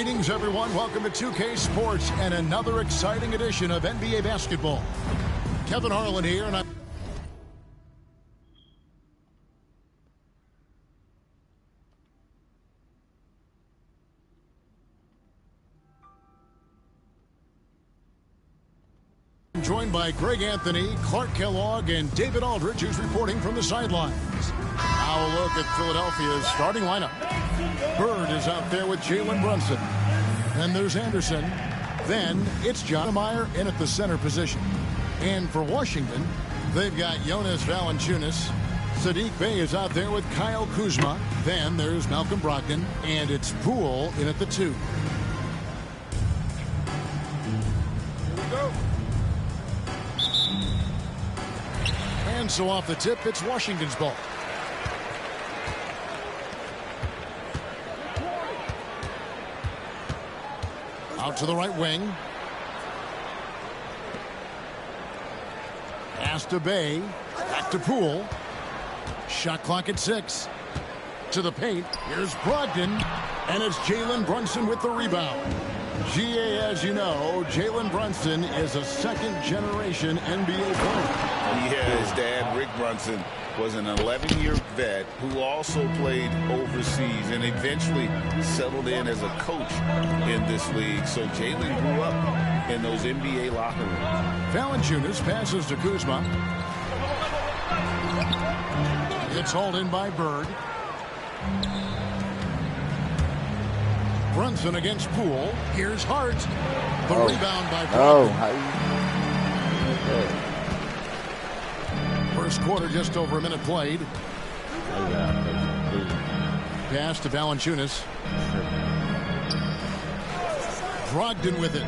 Greetings, everyone. Welcome to 2K Sports and another exciting edition of NBA basketball. Kevin Harlan here, and I'm joined by Greg Anthony, Clark Kellogg, and David Aldridge, who's reporting from the sidelines. Now a look at Philadelphia's starting lineup. Bird is out there with Jalen Brunson. Then there's Anderson. Then it's Stoudemire in at the center position. And for Washington, they've got Jonas Valanciunas. Saddiq Bey is out there with Kyle Kuzma. Then there's Malcolm Brogdon. And it's Poole in at the 2. Here we go. And so off the tip, it's Washington's ball. Out to the right wing. Pass to Bey. Back to Poole. Shot clock at 6. To the paint. Here's Brogdon. And it's Jalen Brunson with the rebound. GA, as you know, Jalen Brunson is a second-generation NBA player. Yeah, his dad, Rick Brunson, was an 11-year vet who also played overseas and eventually settled in as a coach in this league. So Jalen grew up in those NBA locker rooms. Valanciunas passes to Kuzma. It's hauled in by Bird. Brunson against Poole. Here's Hart. The rebound by Brogdon. First quarter, just over a minute played. Pass to Valanciunas. Brogdon with it.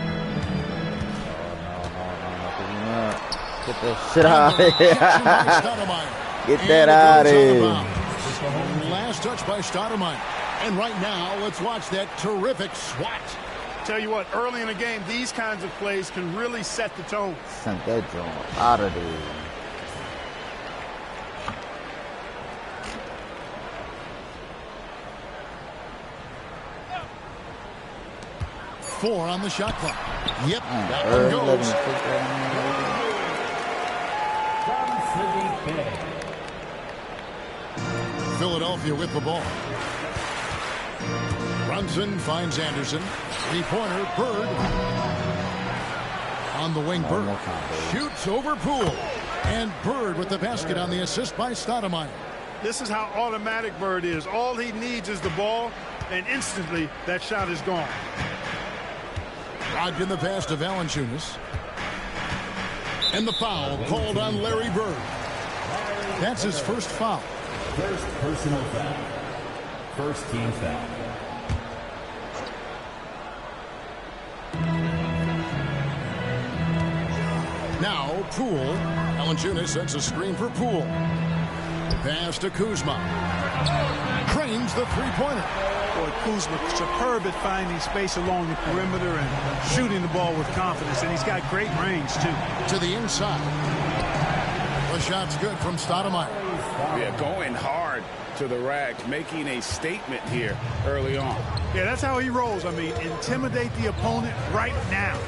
Get that shit out of here. Get that out of here. Last touch by Stoudemire. And right now, let's watch that terrific swat. Tell you what, early in the game, these kinds of plays can really set the tone. Sent that joint out of there. Four on the shot clock. Yep, that one goes. Philadelphia with the ball. Brunson finds Anderson. Three-pointer, Bird. On the wing, Bird. Shoots over Poole. And Bird with the basket on the assist by Stoudemire. This is how automatic Bird is. All he needs is the ball, and instantly that shot is gone. Brogdon the pass to Valanciunas. And the foul called on Larry Bird. That's his first foul. First personal foul. First team foul. Now Poole. Valanciunas sets a screen for Poole. Pass to Kuzma. Cranes the three-pointer. Boy, Kuzma superb at finding space along the perimeter and shooting the ball with confidence, and he's got great range too. To the inside. The shot's good from Stoudemire. Yeah, going hard to the rack, making a statement here early on. Yeah, that's how he rolls. I mean, intimidate the opponent right now.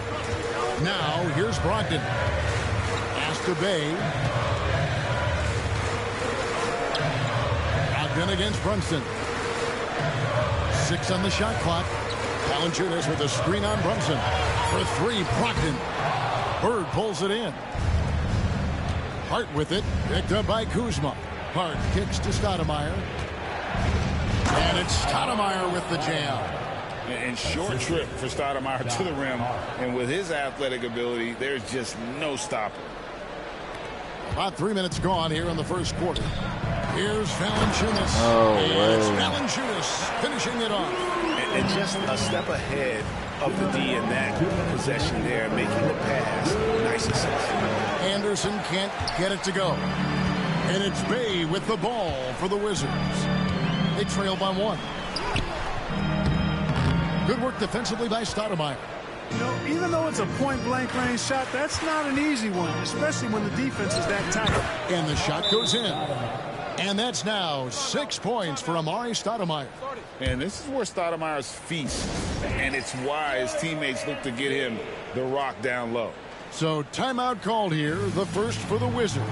Now, here's Brogdon. Pass to Bey. Brogdon against Brunson. 6 on the shot clock. Valanciunas with a screen on Brunson. For 3, Brogdon. Bird pulls it in. Hart with it. Picked up by Kuzma. Hart kicks to Stoudemire. And it's Stoudemire with the jam. And short trip for Stoudemire to the rim. And with his athletic ability, there's just no stopping. About 3 minutes gone here in the first quarter. Here's Valanciunas. It's Valanciunas finishing it off. And just a step ahead of the D in that possession there, making the pass. Nice assist. Anderson can't get it to go. And it's Bey with the ball for the Wizards. They trail by 1. Good work defensively by Stoudemire. You know, even though it's a point-blank range shot, that's not an easy one, especially when the defense is that tight. And the shot goes in. And that's now 6 points for Amar'e Stoudemire. And this is where Stoudemire's feast and it's why his teammates look to get him the rock down low. So timeout called here, the first for the Wizards.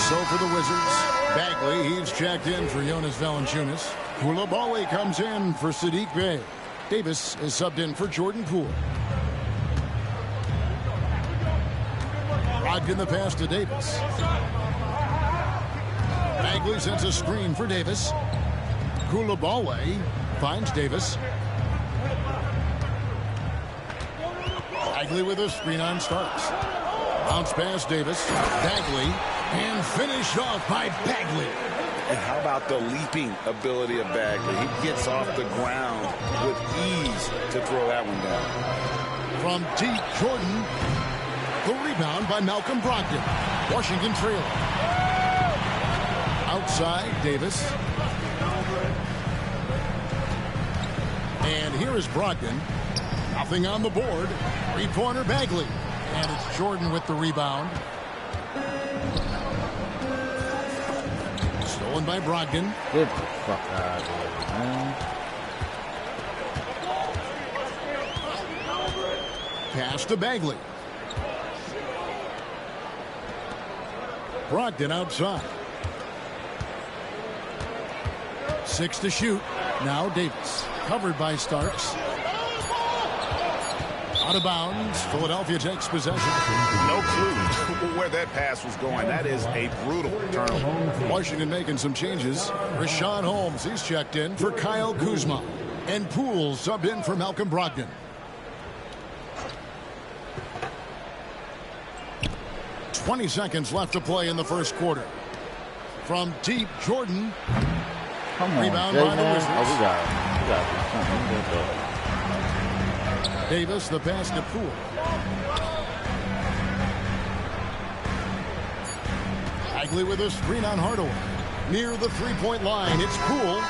So for the Wizards, Bagley, he's checked in for Jonas Valanciunas. Coulibaly comes in for Saddiq Bey. Davis is subbed in for Jordan Poole. Brogdon the pass to Davis. Bagley sends a screen for Davis. Coulibaly finds Davis. Bagley with a screen on Starks. Bounce pass Davis. Bagley. And finished off by Bagley. And how about the leaping ability of Bagley? He gets off the ground with ease to throw that one down. From deep, Jordan. The rebound by Malcolm Brogdon. Washington trailing. Outside, Davis. And here is Brogdon. Nothing on the board. Three-pointer Bagley. And it's Jordan with the rebound. Stolen by Brogdon. Get the fuck out of here, man. Pass to Bagley. Brogdon outside. 6 to shoot. Now Davis. Covered by Starks. Out of bounds. Philadelphia takes possession. No clue where that pass was going. That is a brutal turnover. Washington making some changes. Richaun Holmes, he's checked in for Kyle Kuzma. And Poole subbed in for Malcolm Brogdon. "20 seconds left to play in the first quarter. From deep, Jordan. Come on, Rebound Jay, by the man. Wizards. Oh, we got something good there. Davis, the pass to Poole. Bagley with a screen on Hardaway. Near the three-point line, it's Poole.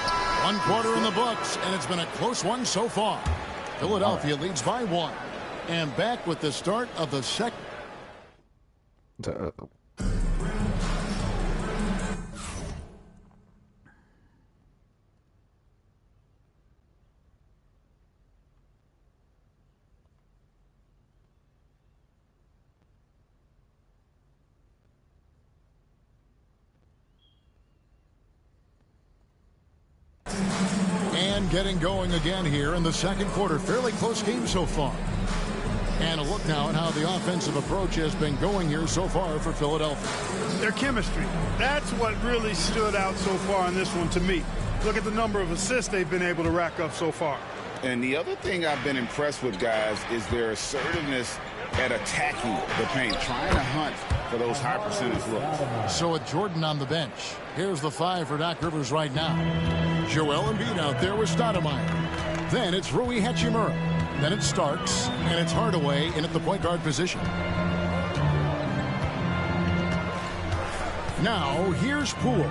1 quarter in the books, and it's been a close one so far. Philadelphia leads by 1. And back with the start of the second. And getting going again here in the second quarter. Fairly close game so far. And a look now at how the offensive approach has been going here so far for Philadelphia. Their chemistry. That's what really stood out so far in this one to me. Look at the number of assists they've been able to rack up so far. And the other thing I've been impressed with, guys, is their assertiveness at attacking the paint, trying to hunt for those high percentage looks. So with Jordan on the bench, here's the 5 for Doc Rivers right now. Joel Embiid out there with Stoudemire. Then it's Rui Hachimura. Then it's Starks, and it's Hardaway in at the point guard position. Now, here's Poole.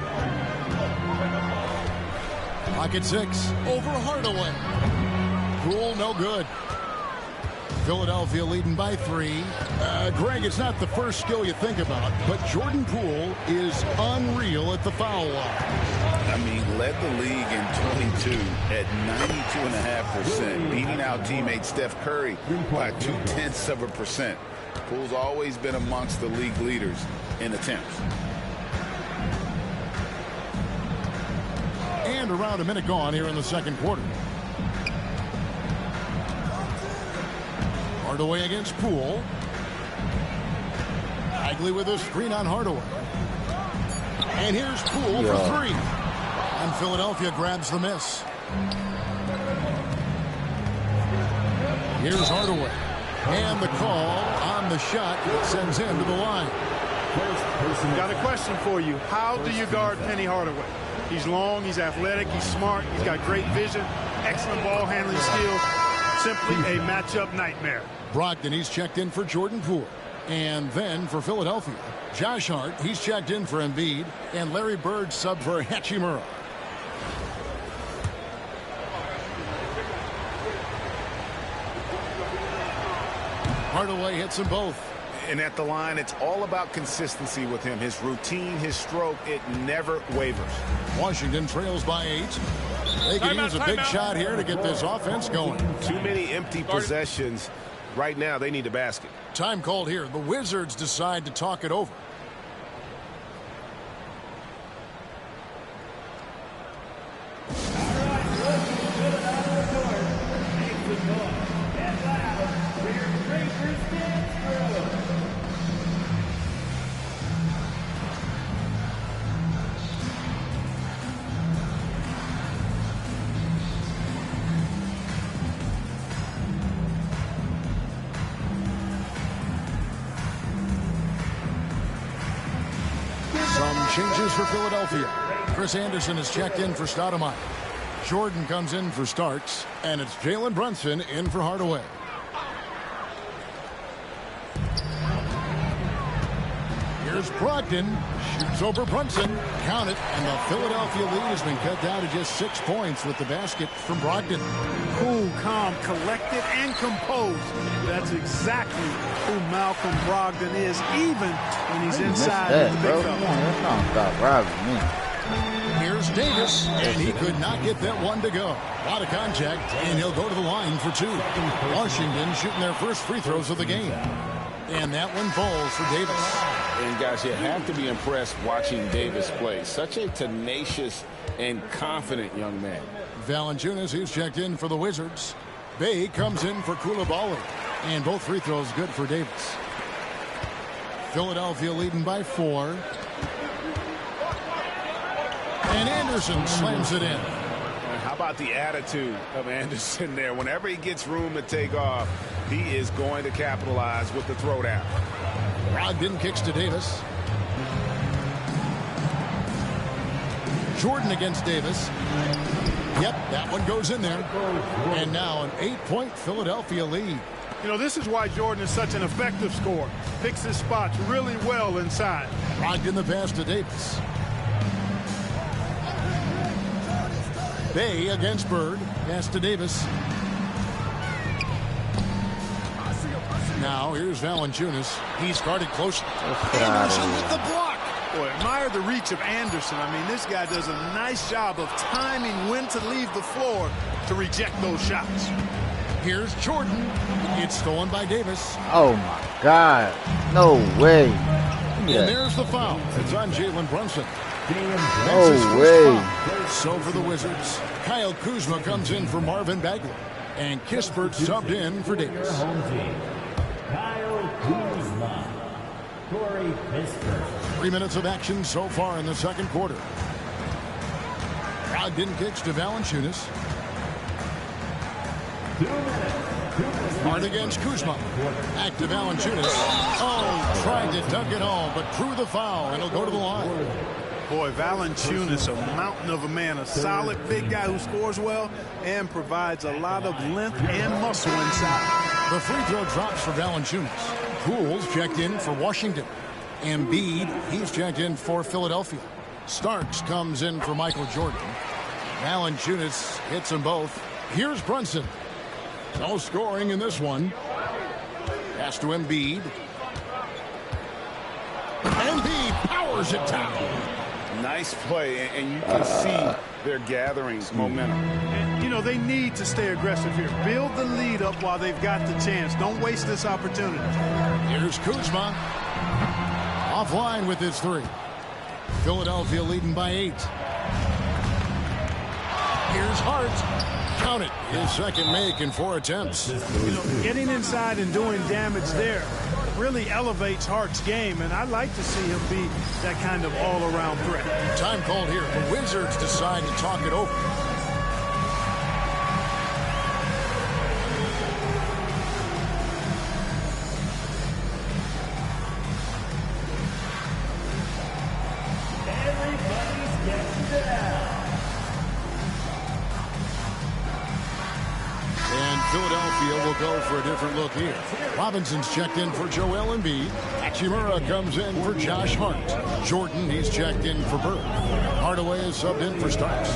Pocket 6, over Hardaway. Poole, no good. Philadelphia leading by 3. Greg, it's not the first skill you think about, but Jordan Poole is unreal at the foul line. I mean, led the league in 22 at 92.5%, beating out teammate Steph Curry by 0.2%. Poole's always been amongst the league leaders in attempts. And around a minute gone here in the second quarter. Hardaway against Poole. Bagley with a screen on Hardaway. And here's Poole for 3. And Philadelphia grabs the miss. Here's Hardaway. And the call on the shot sends him to the line. Got a question for you. How do you guard Penny Hardaway? He's long, he's athletic, he's smart, he's got great vision, excellent ball handling skills. Simply a matchup nightmare. Brogdon, he's checked in for Jordan Poole. And then for Philadelphia, Josh Hart, he's checked in for Embiid, and Larry Bird sub for Hachimura. Hardaway hits them both. And at the line, it's all about consistency with him. His routine, his stroke, it never wavers. Washington trails by 8. They can use a big shot here to get this offense going. Too many empty possessions. Right now, they need a basket. Time called here. The Wizards decide to talk it over. Changes for Philadelphia. Chris Anderson is checked in for Stoudemire. Jordan comes in for Starks, and it's Jalen Brunson in for Hardaway. Here's Brogdon. Shoots over Brunson. Count it, and the Philadelphia lead has been cut down to just 6 points with the basket from Brogdon. Cool, calm, collected, and composed. That's exactly who Malcolm Brogdon is, even when he's inside with the big fella. That's not stop robbing me. Here's Davis, and he could not get that one to go. A lot of contact, and he'll go to the line for 2. Washington shooting their first free throws of the game. And that one falls for Davis. And guys, you have to be impressed watching Davis play. Such a tenacious and confident young man. Valanciunas, who's checked in for the Wizards. Bey comes in for Coulibaly. And both free throws good for Davis. Philadelphia leading by 4. And Anderson slams it in. How about the attitude of Anderson there? Whenever he gets room to take off, he is going to capitalize with the throwdown. Brogdon kicks to Davis. Jordan against Davis. Yep, that one goes in there. And now an 8-point Philadelphia lead. You know, this is why Jordan is such an effective scorer. Picks his spots really well inside. Brogdon the pass to Davis. Bey against Bird. Pass to Davis. Now here's Valanciunas. He's guarded closely. Anderson with the block. Boy, admire the reach of Anderson. I mean, this guy does a nice job of timing when to leave the floor to reject those shots. Here's Jordan. It's stolen by Davis. Oh, my God. No way. And there's the foul. It's on Jalen Brunson. No way. So for the Wizards, Kyle Kuzma comes in for Marvin Bagley. And Kispert subbed in for Davis. Kyle Kuzma. Corey Kispert. 3 minutes of action so far in the second quarter. Brogdon kicks to Valanciunas. 2 minutes. Hard against Kuzma. Back to Valanciunas. Oh, tried to dunk it home, but drew the foul, and he'll go to the line. Boy, Valanciunas, a mountain of a man, a solid big guy who scores well and provides a lot of length and muscle inside. The free throw drops for Valanciunas. Poole's checked in for Washington. Embiid, he's checked in for Philadelphia. Starks comes in for Michael Jordan. Valanciunas hits them both. Here's Brunson. No scoring in this one. Pass to Embiid. Embiid powers it down. Nice play, and you can see they're gathering momentum. And, you know, they need to stay aggressive here. Build the lead up while they've got the chance. Don't waste this opportunity. Here's Kuzma. Offline with his 3. Philadelphia leading by 8. Here's Hart. Count it. His second make in 4 attempts. You know, getting inside and doing damage there really elevates Hart's game, and I'd like to see him be that kind of all-around threat. Time called here. The Wizards decide to talk it over. Everybody's getting down. And Philadelphia will will go for a different look here. Robinson's checked in for Joel Embiid. Hachimura comes in for Josh Hart. Jordan, he's checked in for Bird. Hardaway is subbed in for Starks.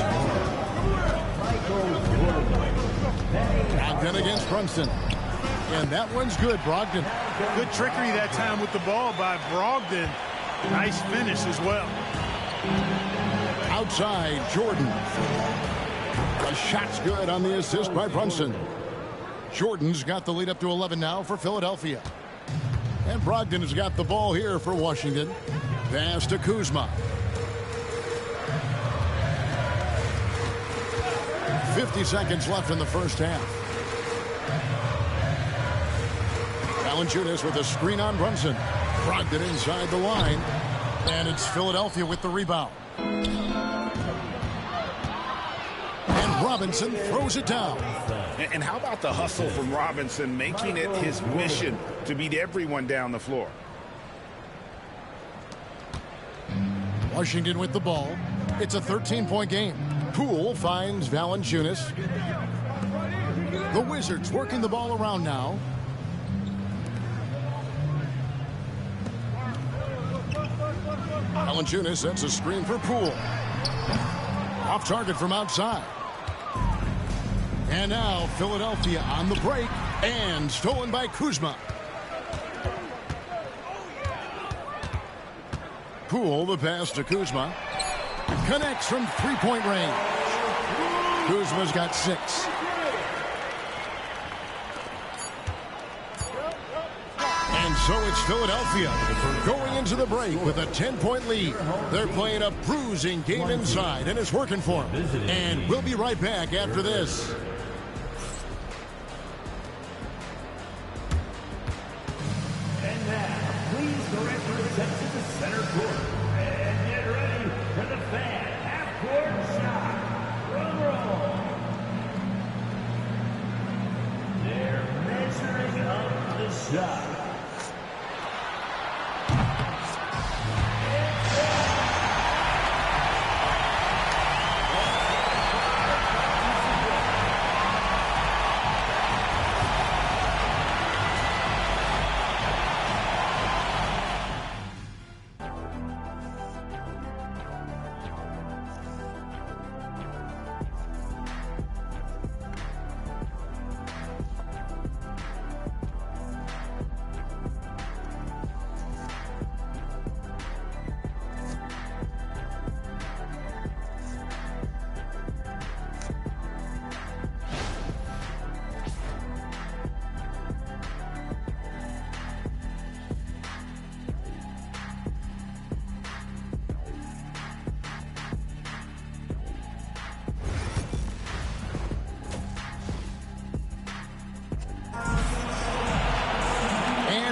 Brogdon against Brunson. And that one's good, Brogdon. Good trickery that time with the ball by Brogdon. Nice finish as well. Outside, Jordan. The shot's good on the assist by Brunson. Jordan's got the lead up to 11 now for Philadelphia. And Brogdon has got the ball here for Washington. Pass to Kuzma. 50 seconds left in the first half. Valanciunas with a screen on Brunson. Brogdon inside the line. And it's Philadelphia with the rebound. And Robinson throws it down. And how about the hustle from Robinson, making it his mission to beat everyone down the floor? Washington with the ball. It's a 13-point game. Poole finds Valanciunas. The Wizards working the ball around now. Valanciunas sets a screen for Poole. Off target from outside. And now Philadelphia on the break and stolen by Kuzma. Poole, the pass to Kuzma. Connects from three-point range. Kuzma's got 6. And so it's Philadelphia going into the break with a 10-point lead. They're playing a bruising game inside, and it's working for them. And we'll be right back after this. And now, please direct your attention to center court. And get ready for the fan half-court shot. Drum roll. They're measuring up the shot.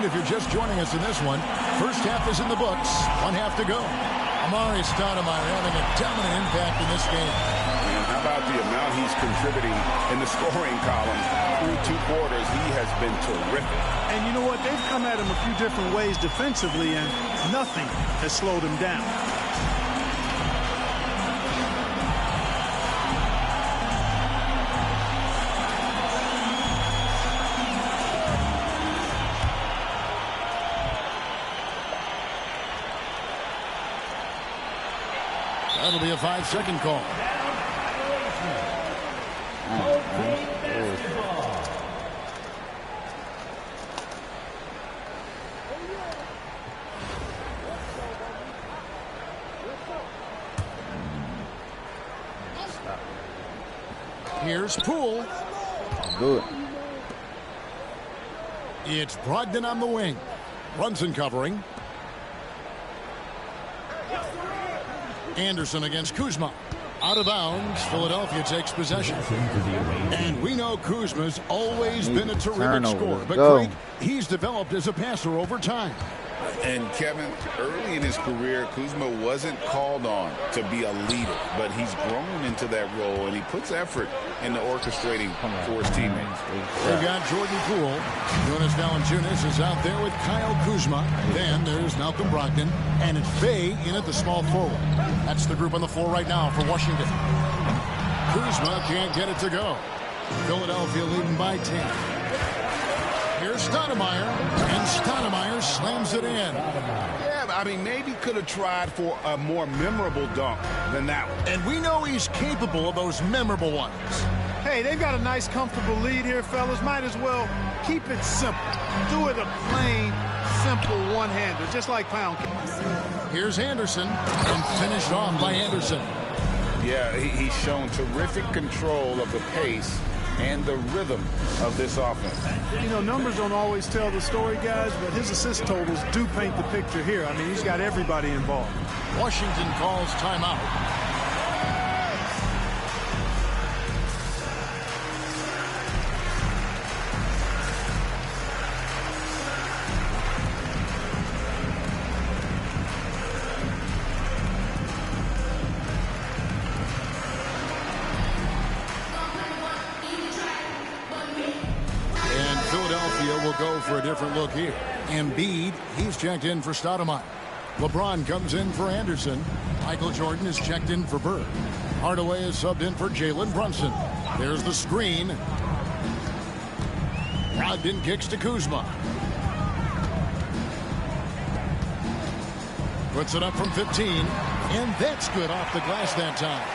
If you're just joining us in this one, first half is in the books. 1 half to go. Amari Stoudemire having a dominant impact in this game. And how about the amount he's contributing in the scoring column? Through 2 quarters, he has been terrific. And you know what? They've come at him a few different ways defensively, and nothing has slowed him down. That'll be a 5-second call. Here's Poole. Good. It's Brogdon on the wing. Brunson covering. Anderson against Kuzma. Out of bounds. Philadelphia takes possession. And we know Kuzma's always been a terrific scorer. But Greg, he's developed as a passer over time. And Kevin, early in his career, Kuzma wasn't called on to be a leader, but he's grown into that role, and he puts effort into orchestrating for his teammates. We've got Jordan Poole. Jonas Valanciunas is out there with Kyle Kuzma. Then there's Malcolm Brogdon, and it's Bey in at the small forward. That's the group on the floor right now for Washington. Kuzma can't get it to go. Philadelphia leading by 10. Here's Stoudemire, and Stoudemire slams it in. Yeah, I mean, maybe could have tried for a more memorable dunk than that one. And we know he's capable of those memorable ones. Hey, they've got a nice, comfortable lead here, fellas. Might as well keep it simple. Do it a plain, simple one-hander, just like pound cake. Here's Anderson, and finished off by Anderson. Yeah, he's shown terrific control of the pace and the rhythm of this offense. You know, numbers don't always tell the story, guys, but his assist totals do paint the picture here. I mean, he's got everybody involved. Washington calls timeout. Go for a different look here. Embiid, he's checked in for Stoudemire. LeBron comes in for Anderson. Michael Jordan is checked in for Bird. Hardaway is subbed in for Jalen Brunson. There's the screen. Brogdon kicks to Kuzma. Puts it up from 15, and that's good off the glass that time.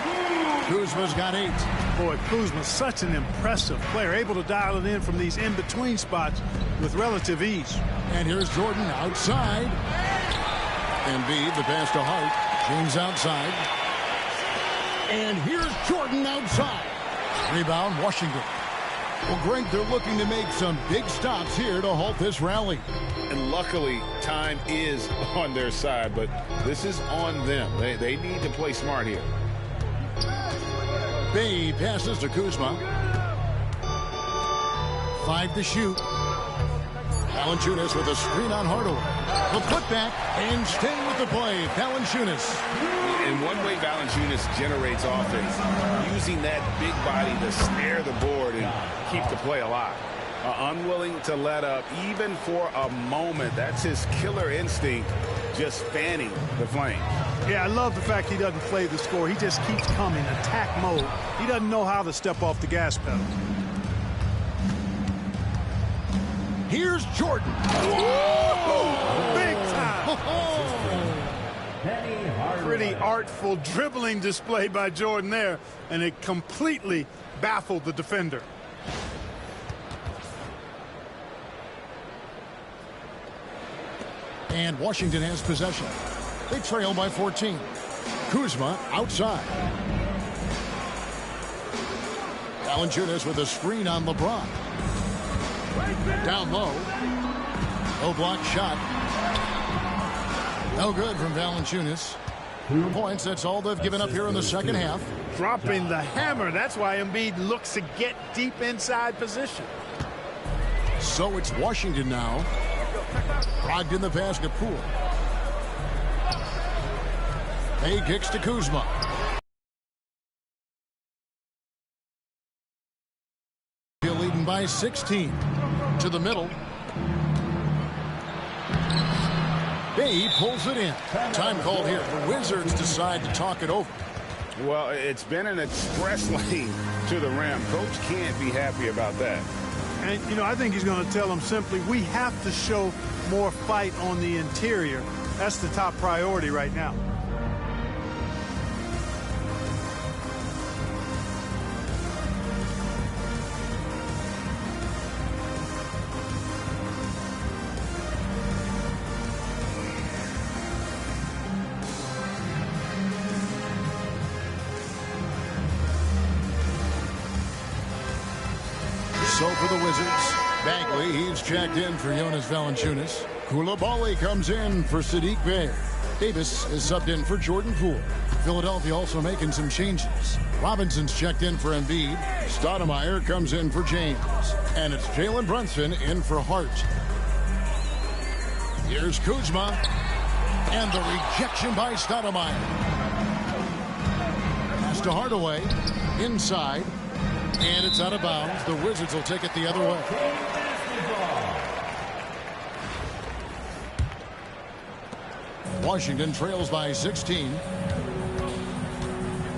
Kuzma's got 8. Boy, Kuzma's such an impressive player, able to dial it in from these in-between spots with relative ease. And here's Jordan outside. Embiid, the pass to Hart. James outside. And here's Jordan outside. Rebound, Washington. Well, Greg, they're looking to make some big stops here to halt this rally. And luckily, time is on their side, but this is on them. They need to play smart here. Bay passes to Kuzma. 5 to shoot. Valanciunas with a screen on Hardaway. The putback, and staying with the play, Valanciunas. In one way, Valanciunas generates offense, using that big body to snare the board and keep the play alive. Unwilling to let up, even for a moment. That's his killer instinct, just fanning the flame. Yeah, I love the fact he doesn't play the score. He just keeps coming, attack mode. He doesn't know how to step off the gas pedal. Here's Jordan. Whoa! Big time. Pretty artful dribbling display by Jordan there, and it completely baffled the defender. And Washington has possession. They trail by 14. Kuzma outside. Valanciunas with a screen on LeBron. Down low. No block shot. No good from Valanciunas. 2 points, that's all they've given up here in the second half. Dropping the hammer. That's why Embiid looks to get deep inside position. So it's Washington now. Brogdon the pass to Poole. Hay kicks to Kuzma. Leading by 16. To the middle. Bay pulls it in. Time called here. The Wizards decide to talk it over. Well, it's been an express lane to the rim. Coach can't be happy about that. And, you know, I think he's going to tell them simply, we have to show more fight on the interior. That's the top priority right now. So for the Wizards, Bagley, he's checked in for Jonas Valanciunas. Koulibaly comes in for Saddiq Bey. Davis is subbed in for Jordan Poole. Philadelphia also making some changes. Robinson's checked in for Embiid. Stoudemire comes in for James. And it's Jalen Brunson in for Hart. Here's Kuzma. And the rejection by Stoudemire. Pass to Hardaway. Inside. And it's out of bounds. The Wizards will take it the other way. Washington trails by 16.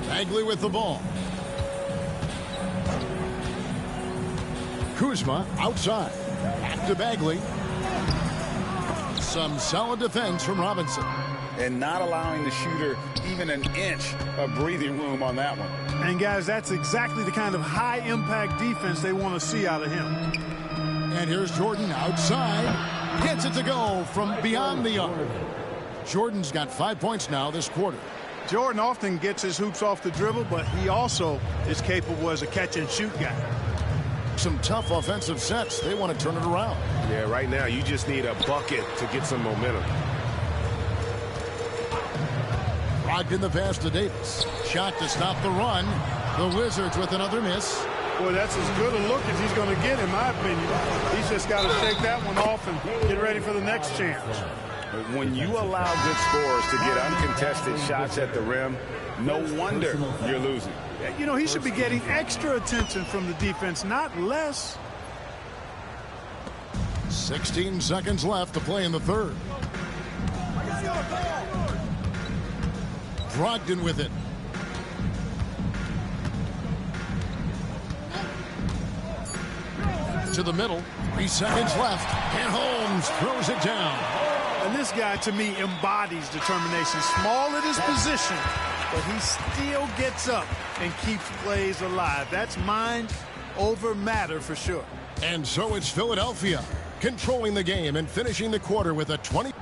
Bagley with the ball. Kuzma outside. Back to Bagley. Some solid defense from Robinson. And not allowing the shooter even an inch of breathing room on that one. And, guys, that's exactly the kind of high-impact defense they want to see out of him. And here's Jordan outside. Gets it to go from beyond the arc. Jordan's got 5 points now this quarter. Jordan often gets his hoops off the dribble, but he also is capable as a catch-and-shoot guy. Some tough offensive sets. They want to turn it around. Yeah, right now you just need a bucket to get some momentum. Brogdon the pass to Davis. Shot to stop the run. The Wizards with another miss. Boy, that's as good a look as he's going to get, in my opinion. He's just got to shake that one off and get ready for the next chance. When you allow good scorers to get uncontested shots at the rim, no wonder you're losing. You know, he should be getting extra attention from the defense, not less. 16 seconds left to play in the third. Brogdon with it. To the middle. 3 seconds left. And Holmes throws it down. And this guy, to me, embodies determination. Small at his position, but he still gets up and keeps plays alive. That's mind over matter for sure. And so it's Philadelphia controlling the game and finishing the quarter with a 20.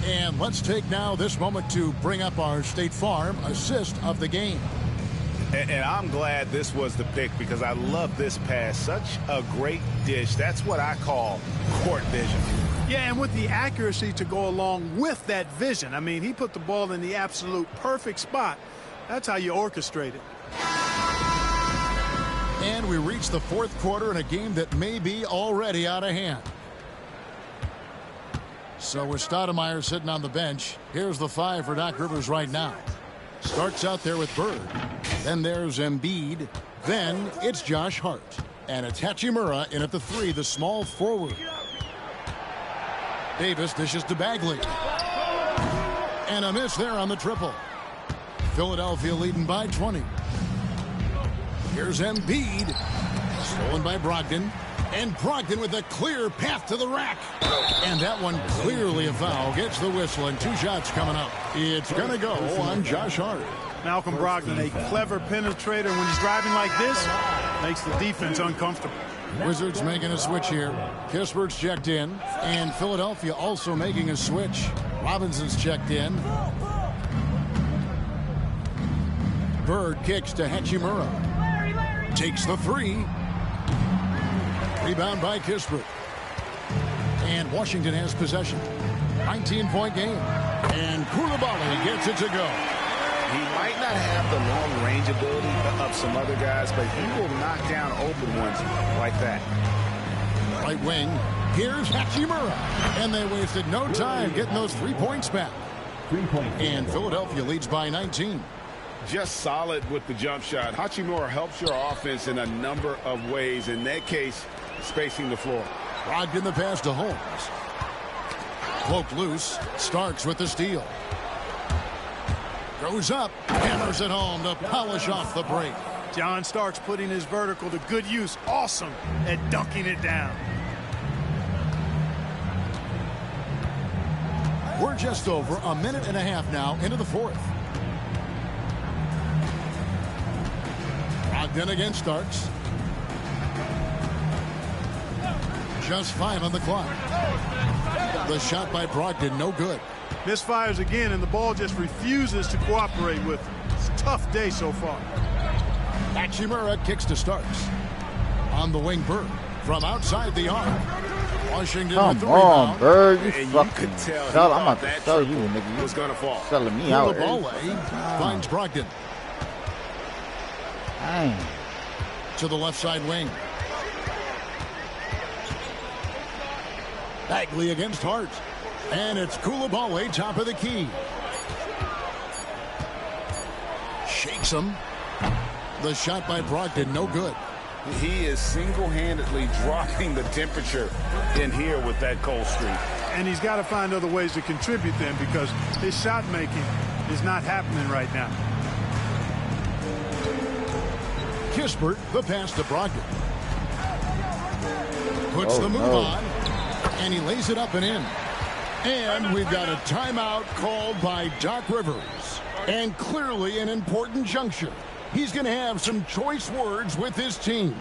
And let's take now this moment to bring up our State Farm assist of the game. And I'm glad this was the pick because I love this pass. Such a great dish. That's what I call court vision. Yeah, and with the accuracy to go along with that vision. I mean, he put the ball in the absolute perfect spot. That's how you orchestrate it. And we reach the fourth quarter in a game that may be already out of hand. So with Stoudemire sitting on the bench, here's the 5 for Doc Rivers right now. Starts out there with Bird. Then there's Embiid. Then it's Josh Hart. And it's Hachimura in at the 3, the small forward. Davis dishes to Bagley. And a miss there on the triple. Philadelphia leading by 20. Here's Embiid. Stolen by Brogdon. And Brogdon with a clear path to the rack. And that one clearly a foul. Gets the whistle and 2 shots coming up. It's going to go on Josh Hart. Malcolm Brogdon, a clever penetrator. When he's driving like this, makes the defense uncomfortable. Wizards making a switch here. Kispert's checked in. And Philadelphia also making a switch. Robinson's checked in. Bird kicks to Hachimura. Takes the 3. Rebound by Kispert. And Washington has possession. 19-point game. And Coulibaly gets it to go. He might not have the long-range ability of some other guys, but he will knock down open ones like that. Right wing. Here's Hachimura. And they wasted no time getting those 3 points back. And Philadelphia leads by 19. Just solid with the jump shot. Hachimura helps your offense in a number of ways. In that case, spacing the floor. Brogdon the pass to Holmes. Cloak loose. Starks with the steal. Goes up. Hammers it home to polish off the break. John Starks putting his vertical to good use. Awesome at dunking it down. We're just over a minute and a half now into the fourth. Brogdon against Starks. Just 5 on the clock. The shot by Brogdon, no good. Misfires again, and the ball just refuses to cooperate with him. It's a tough day so far. Hachimura kicks to Starks. On the wing, Bird. From outside the arc. Washington with the rebound. Bird, you And fucking you could tell sell. I'm about to that sell you, nigga. You was going to fall. selling me out. Coulibaly finds Brogdon. Dang. To the left side wing. Bagley against Hart. And it's Coulibaly, top of the key. Shakes him. The shot by Brogdon, no good. He is single-handedly dropping the temperature in here with that cold streak. And he's got to find other ways to contribute then, because his shot making is not happening right now. Kispert, the pass to Brogdon. puts the move on, and he lays it up and in. And we've got a timeout called by Doc Rivers. And clearly an important juncture. He's going to have some choice words with his team.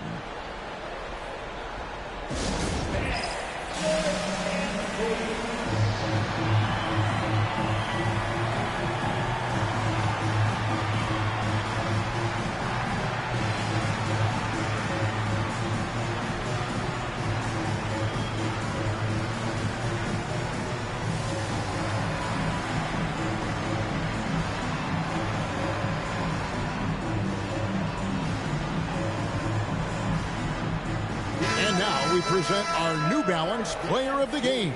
We present our New Balance player of the game,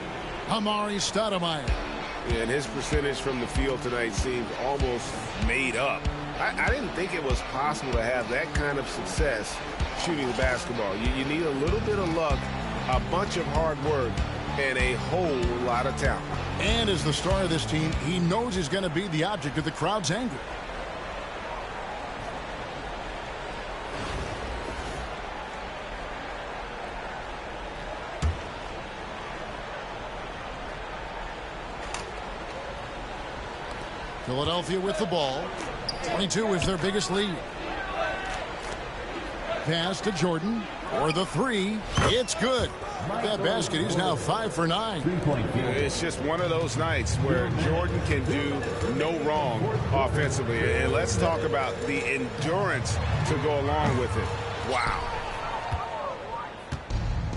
Amar'e Stoudemire. And his percentage from the field tonight seemed almost made up. I didn't think it was possible to have that kind of success shooting the basketball. You need a little bit of luck, a bunch of hard work, and a whole lot of talent. And as the star of this team, he knows he's going to be the object of the crowd's anger. Philadelphia with the ball. 22 is their biggest lead. Pass to Jordan for the three. It's good. With that basket, he's now 5 for 9. It's just one of those nights where Jordan can do no wrong offensively. And let's talk about the endurance to go along with it. Wow.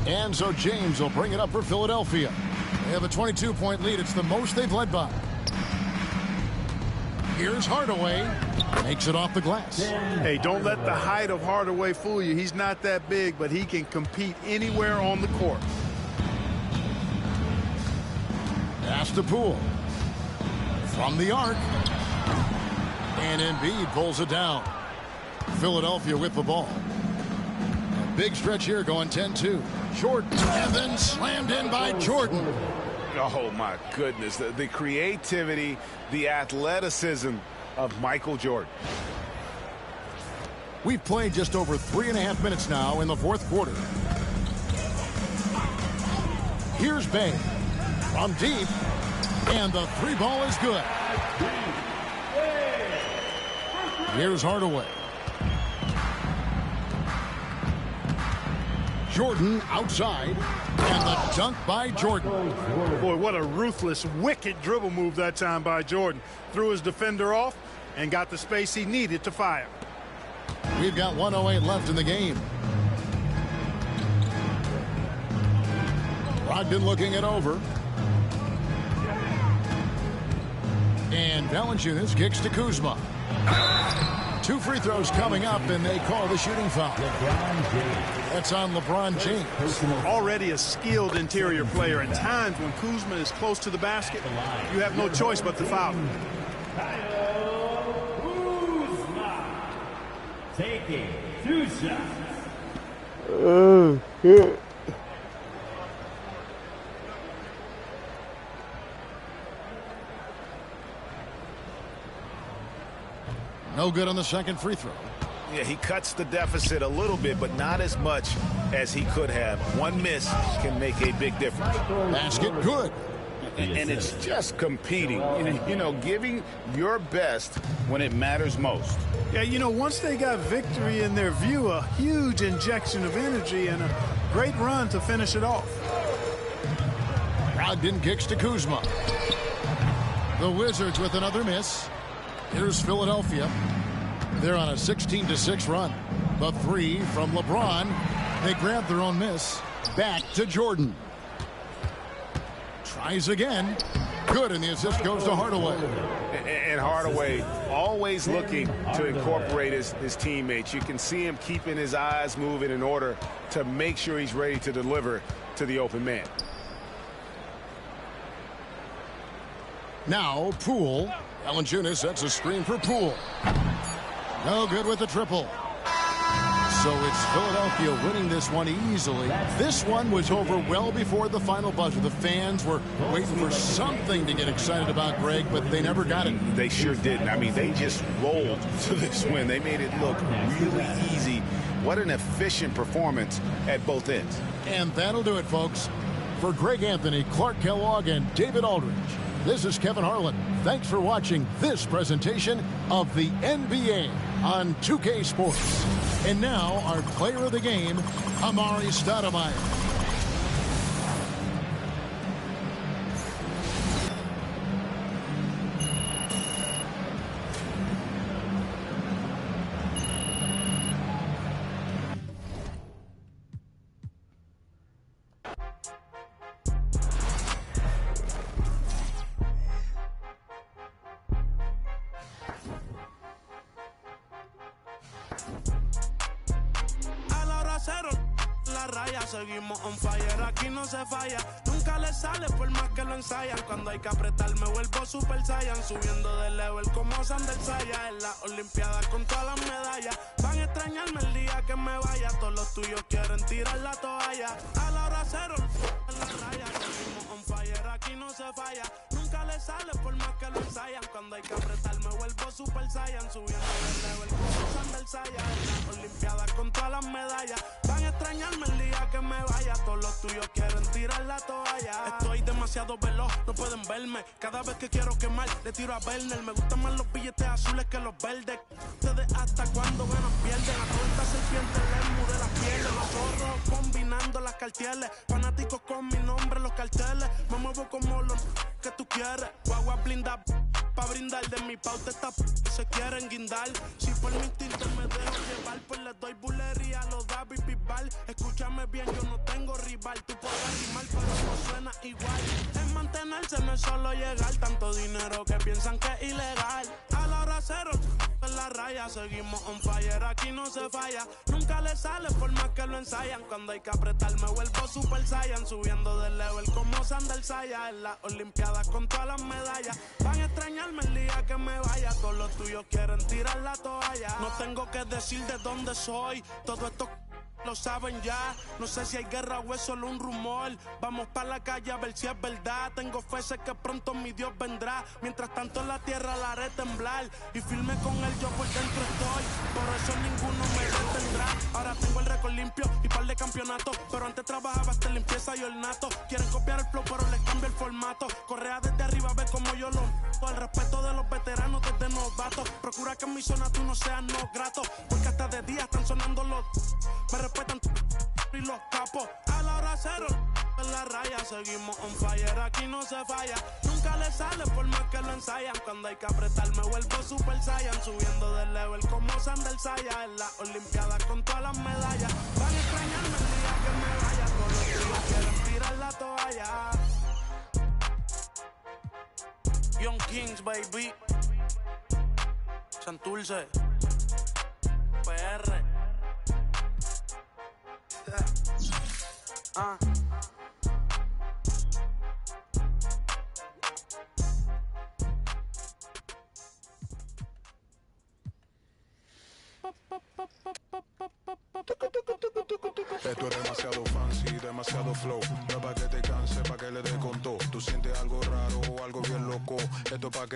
And so James will bring it up for Philadelphia. They have a 22-point lead. It's the most they've led by. Here's Hardaway. Makes it off the glass. Hey, don't let the height of Hardaway fool you. He's not that big, but he can compete anywhere on the court. Pass to Poole. From the arc. And Embiid pulls it down. Philadelphia with the ball. A big stretch here going 10-2. Jordan. And then slammed in by Jordan. Oh, my goodness. The creativity, the athleticism of Michael Jordan. We've played just over 3.5 minutes now in the fourth quarter. Here's Bey from deep. And the three ball is good. Here's Hardaway. Jordan outside. And the dunk by Jordan. Boy, what a ruthless, wicked dribble move that time by Jordan. Threw his defender off and got the space he needed to fire. We've got 1:08 left in the game. Brogdon looking it over. And Valanciunas kicks to Kuzma. 2 free throws coming up, and they call the shooting foul. That's on LeBron James. Already a skilled interior player. At times when Kuzma is close to the basket, you have no choice but to foul. Kuzma taking 2 shots. Oh, shit. No good on the second free throw. Yeah, he cuts the deficit a little bit, but not as much as he could have. One miss can make a big difference. Basket good. And it's just competing, you know, giving your best when it matters most. Yeah, you know, once they got victory in their view, a huge injection of energy and a great run to finish it off. Brogdon kicks to Kuzma. The Wizards with another miss. Here's Philadelphia. They're on a 16-6 run. The three from LeBron. They grab their own miss. Back to Jordan. Tries again. Good, and the assist goes to Hardaway. And Hardaway always looking to incorporate his teammates. You can see him keeping his eyes moving in order to make sure he's ready to deliver to the open man. Now, Poole. Valanciunas sets a screen for Poole. No good with the triple. So it's Philadelphia winning this one easily. This one was over well before the final buzzer. The fans were waiting for something to get excited about, Greg, but they never got it. They sure didn't. I mean, they just rolled to this win. They made it look really easy What an efficient performance at both ends. And that'll do it, folks. For Greg Anthony, Clark Kellogg, and David Aldridge, this is Kevin Harlan. Thanks for watching this presentation of the NBA on 2K Sports. And now, our player of the game, Amar'e Stoudemire. Seguimos on fire, aquí no se falla. Nunca le sale por más que lo ensayan. Cuando hay que apretar me vuelvo Super Saiyan. Subiendo de level como Sandel Saya. En las Olimpiadas con todas las medallas. Van a extrañarme el día que me vaya. Todos los tuyos quieren tirar la toalla. A la hora cero, en la raya. Seguimos on fire, aquí no se falla. Nunca le sale por más que lo ensayan. Cuando hay que apretar me vuelvo Super Saiyan. Subiendo de level como Sandel Saya. En las Olimpiadas con todas las medallas. Van a extrañarme el día que me vaya, todos los tuyos quieren tirar la toalla. Estoy demasiado veloz, no pueden verme. Cada vez que quiero quemar, le tiro a Werner. Me gustan más los billetes azules que los verdes. Ustedes hasta cuando ganan pierden. A toda esta serpiente les mude las pieles. Los zorros combinando las carteles. Fanáticos con mi nombre en los carteles. Me muevo como los que tú quieres. Guagua blinda pa' brindar. De mi pauta esta se quieren guindar. Si por mi instinto me dejo llevar, pues les doy bulería a los David Bisbal. Escúchame bien, yo no tengo rival. Tú podrás rimar, pero no suena igual. Es mantenerse, no es solo llegar. Tanto dinero que piensan que es ilegal. A la hora cero, en la raya. Seguimos on fire, aquí no se falla. Nunca le sale por más que lo ensayan. Cuando hay que apretar me vuelvo Super Saiyan. Subiendo de level como Sandel Saya. En las Olimpiadas con todas las medallas. Van a extrañarme el día que me vaya. Todos los tuyos quieren tirar la toalla. No tengo que decir de dónde soy. Todo esto lo saben ya, no sé si hay guerra o es solo un rumor. Vamos pa' la calle a ver si es verdad. Tengo fe, sé que pronto mi Dios vendrá. Mientras tanto en la tierra la haré temblar. Y firme con él yo por dentro estoy. Por eso ninguno me detendrá. Ahora tengo el récord limpio y par de campeonatos. Pero antes trabajaba hasta limpieza y ornato. Quieren copiar el flow pero les cambio el formato. Correa desde arriba, ve como yo lo... El respeto de los veteranos desde novatos. Procura que en mi zona tú no seas no grato. Porque hasta de día están sonando los... Me respetan y los capos. A la hora cero, en la raya. Seguimos on fire, aquí no se falla. Nunca le sale por más que lo ensayan. Cuando hay que apretar me vuelvo Super Saiyan. Subiendo de level como Sandel Saya. En las Olimpiadas con todas las medallas. Van a extrañarme el día que me vaya. Todos los días quieren tirar la toalla. Young Kings, baby. Santurce. PR. Esto es demasiado fancy, demasiado flow. No es pa' que te canse, pa' que le dé con todo. Tú sientes algo raro o algo bien loco. Esto es pa' que